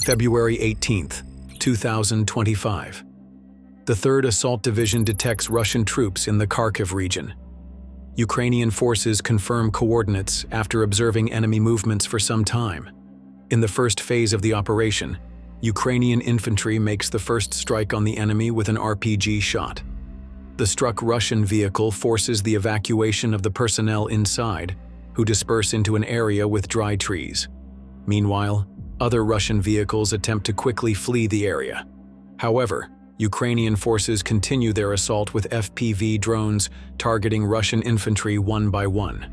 February 18th, 2025. The 3rd Assault Division detects Russian troops in the Kharkiv region. Ukrainian forces confirm coordinates after observing enemy movements for some time. In the first phase of the operation, Ukrainian infantry makes the first strike on the enemy with an RPG shot. The struck Russian vehicle forces the evacuation of the personnel inside, who disperse into an area with dry trees. Meanwhile, other Russian vehicles attempt to quickly flee the area. However, Ukrainian forces continue their assault with FPV drones targeting Russian infantry one by one.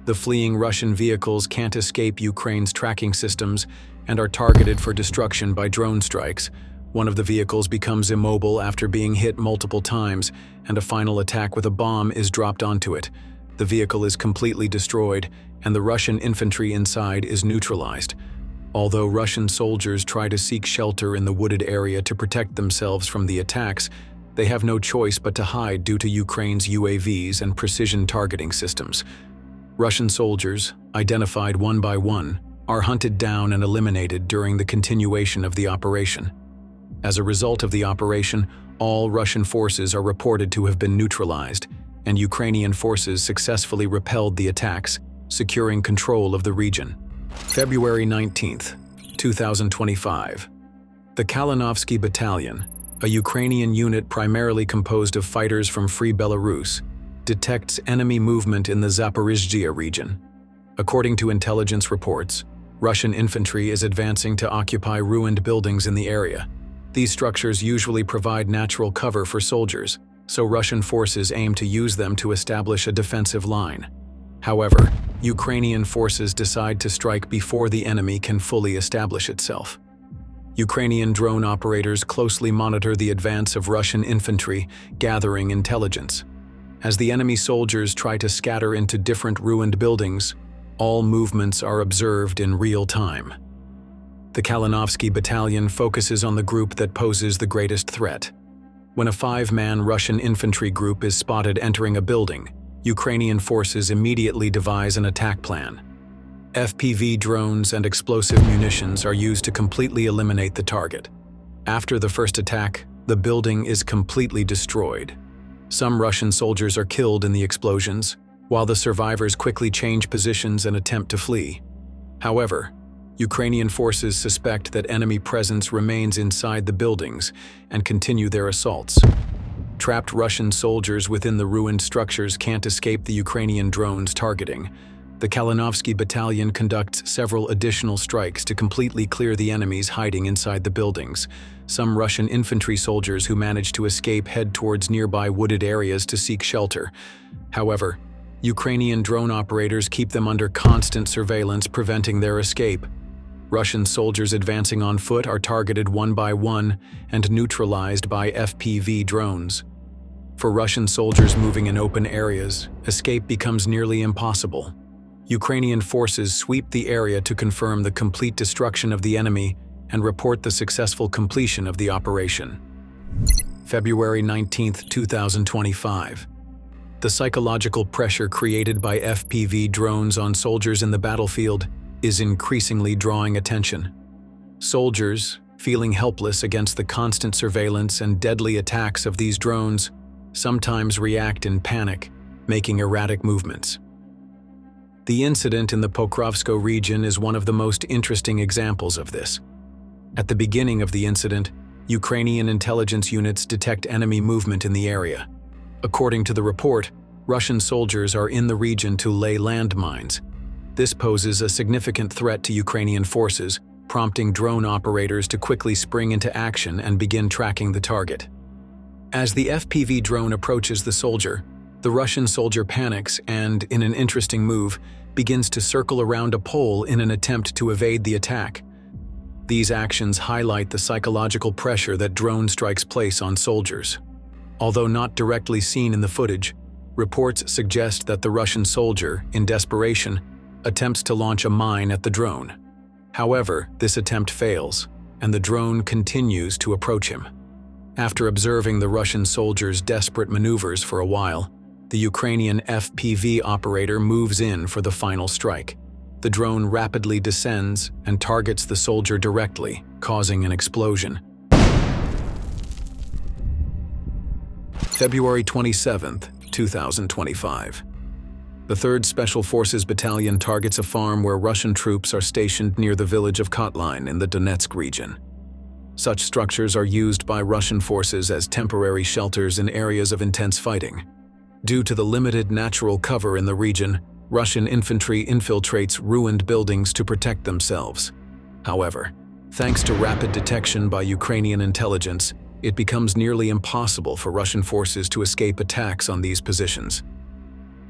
The fleeing Russian vehicles can't escape Ukraine's tracking systems and are targeted for destruction by drone strikes. One of the vehicles becomes immobile after being hit multiple times, and a final attack with a bomb is dropped onto it. The vehicle is completely destroyed, and the Russian infantry inside is neutralized. Although Russian soldiers try to seek shelter in the wooded area to protect themselves from the attacks, they have no choice but to hide due to Ukraine's UAVs and precision targeting systems. Russian soldiers, identified one by one, are hunted down and eliminated during the continuation of the operation. As a result of the operation, all Russian forces are reported to have been neutralized, and Ukrainian forces successfully repelled the attacks, securing control of the region. February 19th, 2025. The Kalinovsky Battalion, a Ukrainian unit primarily composed of fighters from Free Belarus, detects enemy movement in the Zaporizhzhia region. According to intelligence reports, Russian infantry is advancing to occupy ruined buildings in the area. These structures usually provide natural cover for soldiers, so Russian forces aim to use them to establish a defensive line. However, Ukrainian forces decide to strike before the enemy can fully establish itself. Ukrainian drone operators closely monitor the advance of Russian infantry, gathering intelligence. As the enemy soldiers try to scatter into different ruined buildings, all movements are observed in real time. The Kalinovsky Battalion focuses on the group that poses the greatest threat. When a 5-man Russian infantry group is spotted entering a building, Ukrainian forces immediately devise an attack plan. FPV drones and explosive munitions are used to completely eliminate the target. After the first attack, the building is completely destroyed. Some Russian soldiers are killed in the explosions, while the survivors quickly change positions and attempt to flee. However, Ukrainian forces suspect that enemy presence remains inside the buildings and continue their assaults. Trapped Russian soldiers within the ruined structures can't escape the Ukrainian drones' targeting. The Kalinovsky Battalion conducts several additional strikes to completely clear the enemies hiding inside the buildings. Some Russian infantry soldiers who manage to escape head towards nearby wooded areas to seek shelter. However, Ukrainian drone operators keep them under constant surveillance, preventing their escape. Russian soldiers advancing on foot are targeted one by one and neutralized by FPV drones. For Russian soldiers moving in open areas, escape becomes nearly impossible. Ukrainian forces sweep the area to confirm the complete destruction of the enemy and report the successful completion of the operation. February 19th, 2025. The psychological pressure created by FPV drones on soldiers in the battlefield is increasingly drawing attention. Soldiers, feeling helpless against the constant surveillance and deadly attacks of these drones, sometimes react in panic, making erratic movements. The incident in the Pokrovsko region is one of the most interesting examples of this. At the beginning of the incident, Ukrainian intelligence units detect enemy movement in the area. According to the report, Russian soldiers are in the region to lay landmines. This poses a significant threat to Ukrainian forces, prompting drone operators to quickly spring into action and begin tracking the target. As the FPV drone approaches the soldier, the Russian soldier panics and, in an interesting move, begins to circle around a pole in an attempt to evade the attack. These actions highlight the psychological pressure that drone strikes place on soldiers. Although not directly seen in the footage, reports suggest that the Russian soldier, in desperation, attempts to launch a mine at the drone. However, this attempt fails, and the drone continues to approach him. After observing the Russian soldier's desperate maneuvers for a while, the Ukrainian FPV operator moves in for the final strike. The drone rapidly descends and targets the soldier directly, causing an explosion. February 27, 2025. The 3rd Special Forces Battalion targets a farm where Russian troops are stationed near the village of Kotline in the Donetsk region. Such structures are used by Russian forces as temporary shelters in areas of intense fighting. Due to the limited natural cover in the region, Russian infantry infiltrates ruined buildings to protect themselves. However, thanks to rapid detection by Ukrainian intelligence, it becomes nearly impossible for Russian forces to escape attacks on these positions.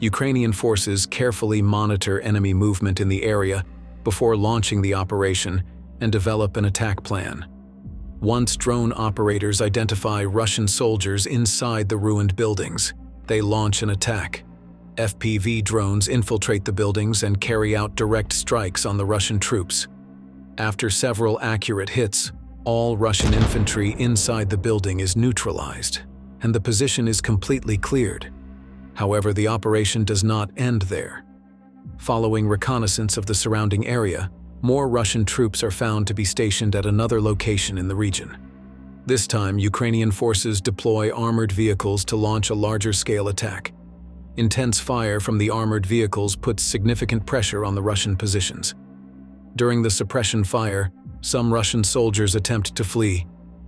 Ukrainian forces carefully monitor enemy movement in the area before launching the operation and develop an attack plan. Once drone operators identify Russian soldiers inside the ruined buildings, they launch an attack. FPV drones infiltrate the buildings and carry out direct strikes on the Russian troops. After several accurate hits, all Russian infantry inside the building is neutralized, and the position is completely cleared. However, the operation does not end there. Following reconnaissance of the surrounding area, more Russian troops are found to be stationed at another location in the region. This time, Ukrainian forces deploy armored vehicles to launch a larger-scale attack. Intense fire from the armored vehicles puts significant pressure on the Russian positions. During the suppression fire, some Russian soldiers attempt to flee,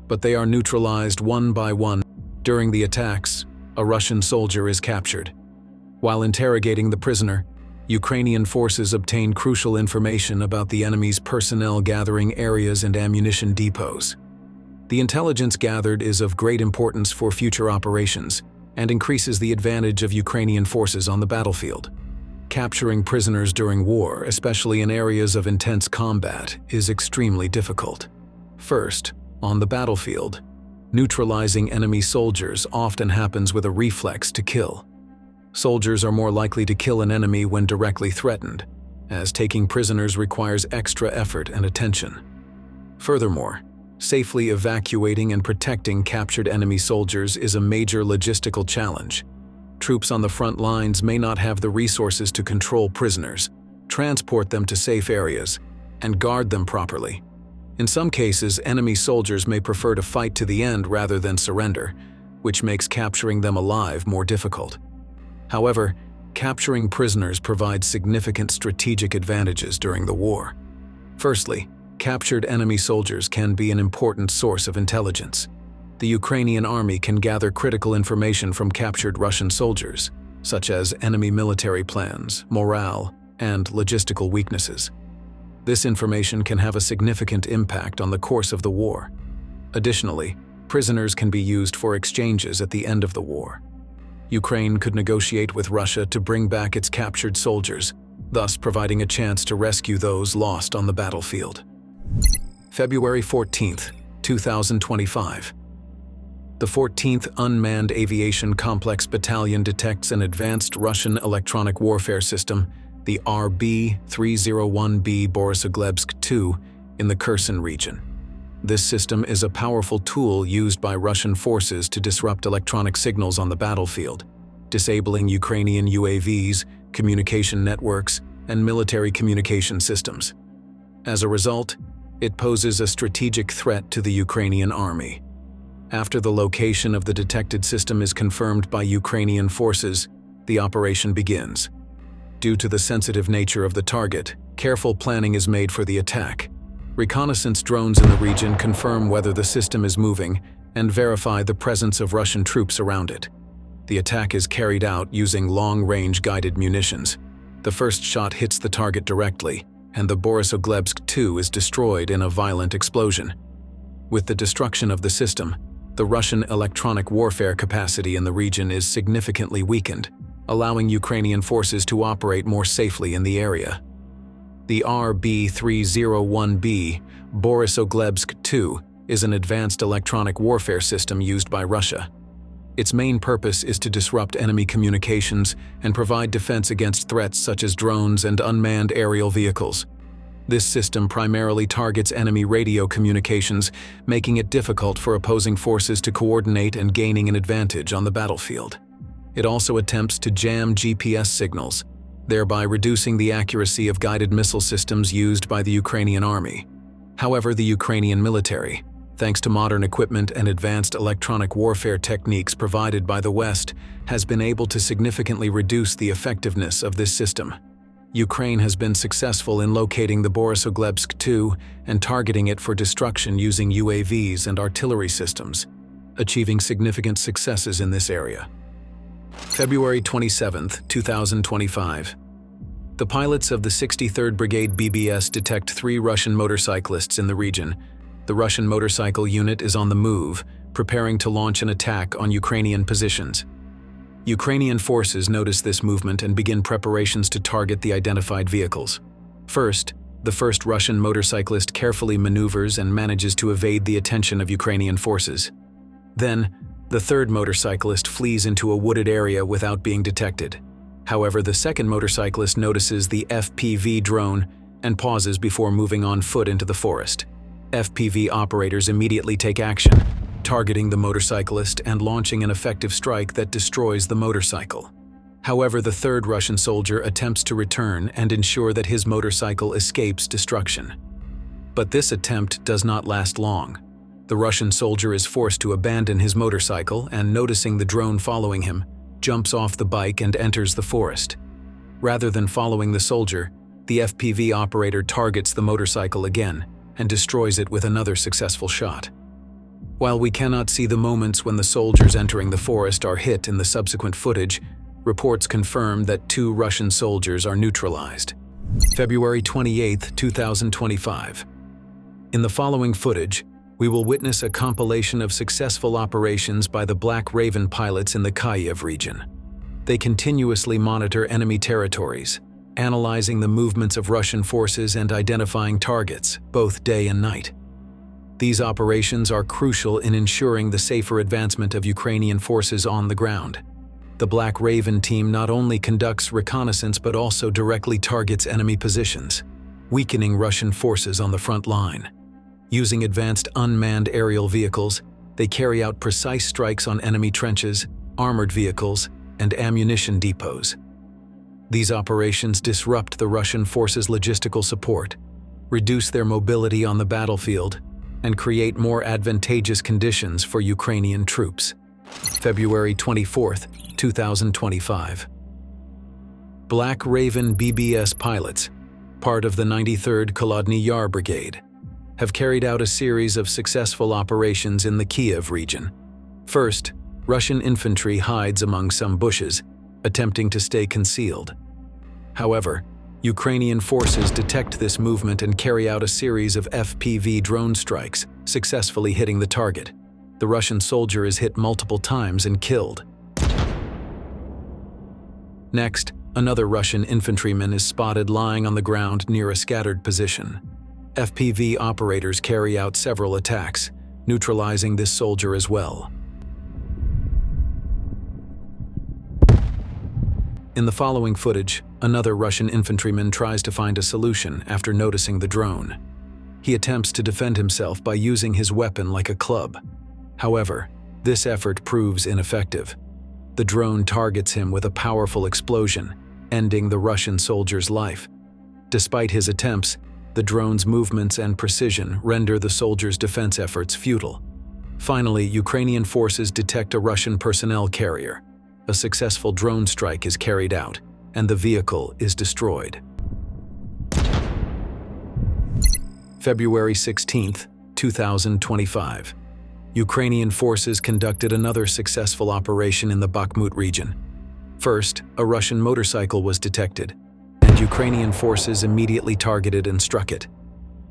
but they are neutralized one by one. During the attacks, a Russian soldier is captured. While interrogating the prisoner, Ukrainian forces obtain crucial information about the enemy's personnel gathering areas and ammunition depots. The intelligence gathered is of great importance for future operations and increases the advantage of Ukrainian forces on the battlefield. Capturing prisoners during war, especially in areas of intense combat, is extremely difficult. First, on the battlefield, neutralizing enemy soldiers often happens with a reflex to kill. Soldiers are more likely to kill an enemy when directly threatened, as taking prisoners requires extra effort and attention. Furthermore, safely evacuating and protecting captured enemy soldiers is a major logistical challenge. Troops on the front lines may not have the resources to control prisoners, transport them to safe areas, and guard them properly. In some cases, enemy soldiers may prefer to fight to the end rather than surrender, which makes capturing them alive more difficult. However, capturing prisoners provides significant strategic advantages during the war. Firstly, captured enemy soldiers can be an important source of intelligence. The Ukrainian army can gather critical information from captured Russian soldiers, such as enemy military plans, morale, and logistical weaknesses. This information can have a significant impact on the course of the war. Additionally, prisoners can be used for exchanges at the end of the war. Ukraine could negotiate with Russia to bring back its captured soldiers, thus providing a chance to rescue those lost on the battlefield. February 14, 2025. The 14th Unmanned Aviation Complex Battalion detects an advanced Russian electronic warfare system, the RB-301B Borisoglebsk-2, in the Kherson region. This system is a powerful tool used by Russian forces to disrupt electronic signals on the battlefield, disabling Ukrainian UAVs, communication networks, and military communication systems. As a result, it poses a strategic threat to the Ukrainian army. After the location of the detected system is confirmed by Ukrainian forces, the operation begins. Due to the sensitive nature of the target, careful planning is made for the attack. Reconnaissance drones in the region confirm whether the system is moving and verify the presence of Russian troops around it. The attack is carried out using long-range guided munitions. The first shot hits the target directly, and the Borisoglebsk-2 is destroyed in a violent explosion. With the destruction of the system, the Russian electronic warfare capacity in the region is significantly weakened, allowing Ukrainian forces to operate more safely in the area. The RB-301B Borisoglebsk-2 is an advanced electronic warfare system used by Russia. Its main purpose is to disrupt enemy communications and provide defense against threats such as drones and unmanned aerial vehicles. This system primarily targets enemy radio communications, making it difficult for opposing forces to coordinate and gaining an advantage on the battlefield. It also attempts to jam GPS signals, thereby reducing the accuracy of guided missile systems used by the Ukrainian army. However, the Ukrainian military, thanks to modern equipment and advanced electronic warfare techniques provided by the West, has been able to significantly reduce the effectiveness of this system. Ukraine has been successful in locating the Borisogledsk II and targeting it for destruction using UAVs and artillery systems, achieving significant successes in this area. February 27, 2025. The pilots of the 63rd Brigade BBS detect 3 Russian motorcyclists in the region. The Russian motorcycle unit is on the move, preparing to launch an attack on Ukrainian positions. Ukrainian forces notice this movement and begin preparations to target the identified vehicles. First, the first Russian motorcyclist carefully maneuvers and manages to evade the attention of Ukrainian forces. Then, the third motorcyclist flees into a wooded area without being detected. However, the second motorcyclist notices the FPV drone and pauses before moving on foot into the forest. FPV operators immediately take action, targeting the motorcyclist and launching an effective strike that destroys the motorcycle. However, the third Russian soldier attempts to return and ensure that his motorcycle escapes destruction. But this attempt does not last long. The Russian soldier is forced to abandon his motorcycle and, noticing the drone following him, jumps off the bike and enters the forest. Rather than following the soldier, the FPV operator targets the motorcycle again and destroys it with another successful shot. While we cannot see the moments when the soldiers entering the forest are hit in the subsequent footage, reports confirm that 2 Russian soldiers are neutralized. February 28, 2025. In the following footage, we will witness a compilation of successful operations by the Black Raven pilots in the Kyiv region. They continuously monitor enemy territories, analyzing the movements of Russian forces and identifying targets, both day and night. These operations are crucial in ensuring the safer advancement of Ukrainian forces on the ground. The Black Raven team not only conducts reconnaissance but also directly targets enemy positions, weakening Russian forces on the front line. Using advanced unmanned aerial vehicles, they carry out precise strikes on enemy trenches, armored vehicles, and ammunition depots. These operations disrupt the Russian forces' logistical support, reduce their mobility on the battlefield, and create more advantageous conditions for Ukrainian troops. February 24, 2025. Black Raven BBS pilots, part of the 93rd Kholodny Yar Brigade, have carried out a series of successful operations in the Kyiv region. First, Russian infantry hides among some bushes, attempting to stay concealed. However, Ukrainian forces detect this movement and carry out a series of FPV drone strikes, successfully hitting the target. The Russian soldier is hit multiple times and killed. Next, another Russian infantryman is spotted lying on the ground near a scattered position. FPV operators carry out several attacks, neutralizing this soldier as well. In the following footage, another Russian infantryman tries to find a solution after noticing the drone. He attempts to defend himself by using his weapon like a club. However, this effort proves ineffective. The drone targets him with a powerful explosion, ending the Russian soldier's life. Despite his attempts, the drone's movements and precision render the soldier's defense efforts futile. Finally, Ukrainian forces detect a Russian personnel carrier. A successful drone strike is carried out, and the vehicle is destroyed. February 16, 2025. Ukrainian forces conducted another successful operation in the Bakhmut region. First, a Russian motorcycle was detected, and Ukrainian forces immediately targeted and struck it.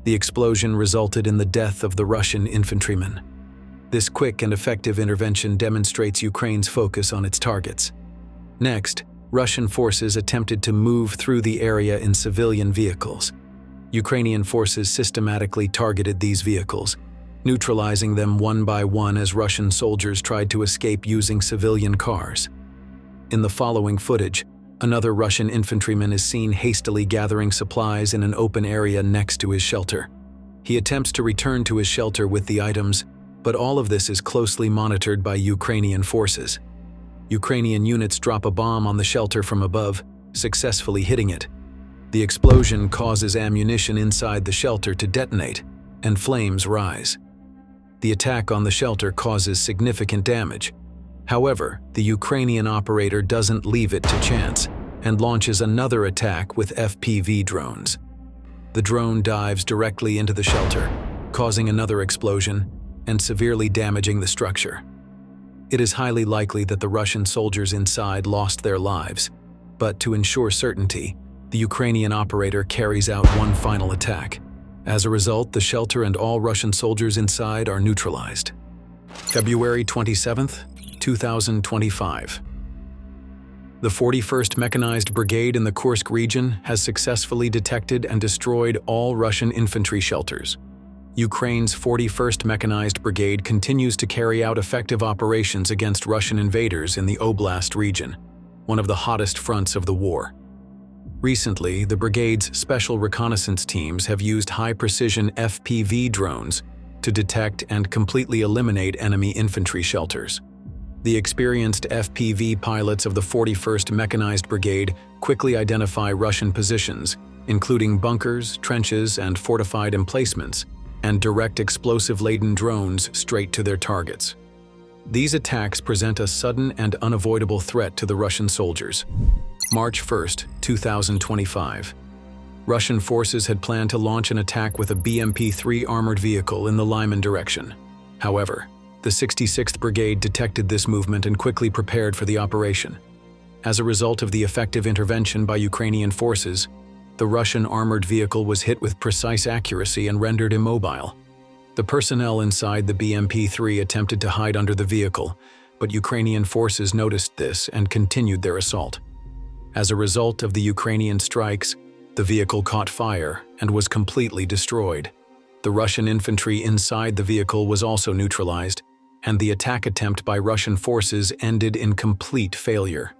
The explosion resulted in the death of the Russian infantryman. This quick and effective intervention demonstrates Ukraine's focus on its targets. Next, Russian forces attempted to move through the area in civilian vehicles. Ukrainian forces systematically targeted these vehicles, neutralizing them one by one as Russian soldiers tried to escape using civilian cars. In the following footage, another Russian infantryman is seen hastily gathering supplies in an open area next to his shelter. He attempts to return to his shelter with the items, but all of this is closely monitored by Ukrainian forces. Ukrainian units drop a bomb on the shelter from above, successfully hitting it. The explosion causes ammunition inside the shelter to detonate, and flames rise. The attack on the shelter causes significant damage. However, the Ukrainian operator doesn't leave it to chance and launches another attack with FPV drones. The drone dives directly into the shelter, causing another explosion and severely damaging the structure. It is highly likely that the Russian soldiers inside lost their lives, but to ensure certainty, the Ukrainian operator carries out one final attack. As a result, the shelter and all Russian soldiers inside are neutralized. February 27, 2025. The 41st Mechanized Brigade in the Kursk region has successfully detected and destroyed all Russian infantry shelters. Ukraine's 41st Mechanized Brigade continues to carry out effective operations against Russian invaders in the Oblast region, one of the hottest fronts of the war. Recently, the brigade's special reconnaissance teams have used high-precision FPV drones to detect and completely eliminate enemy infantry shelters. The experienced FPV pilots of the 41st Mechanized Brigade quickly identify Russian positions, including bunkers, trenches, and fortified emplacements, and direct explosive-laden drones straight to their targets. These attacks present a sudden and unavoidable threat to the Russian soldiers. March 1, 2025. Russian forces had planned to launch an attack with a BMP-3 armored vehicle in the Lyman direction. However, the 66th Brigade detected this movement and quickly prepared for the operation. As a result of the effective intervention by Ukrainian forces, the Russian armored vehicle was hit with precise accuracy and rendered immobile. The personnel inside the BMP-3 attempted to hide under the vehicle, but Ukrainian forces noticed this and continued their assault. As a result of the Ukrainian strikes, the vehicle caught fire and was completely destroyed. The Russian infantry inside the vehicle was also neutralized, and the attack attempt by Russian forces ended in complete failure.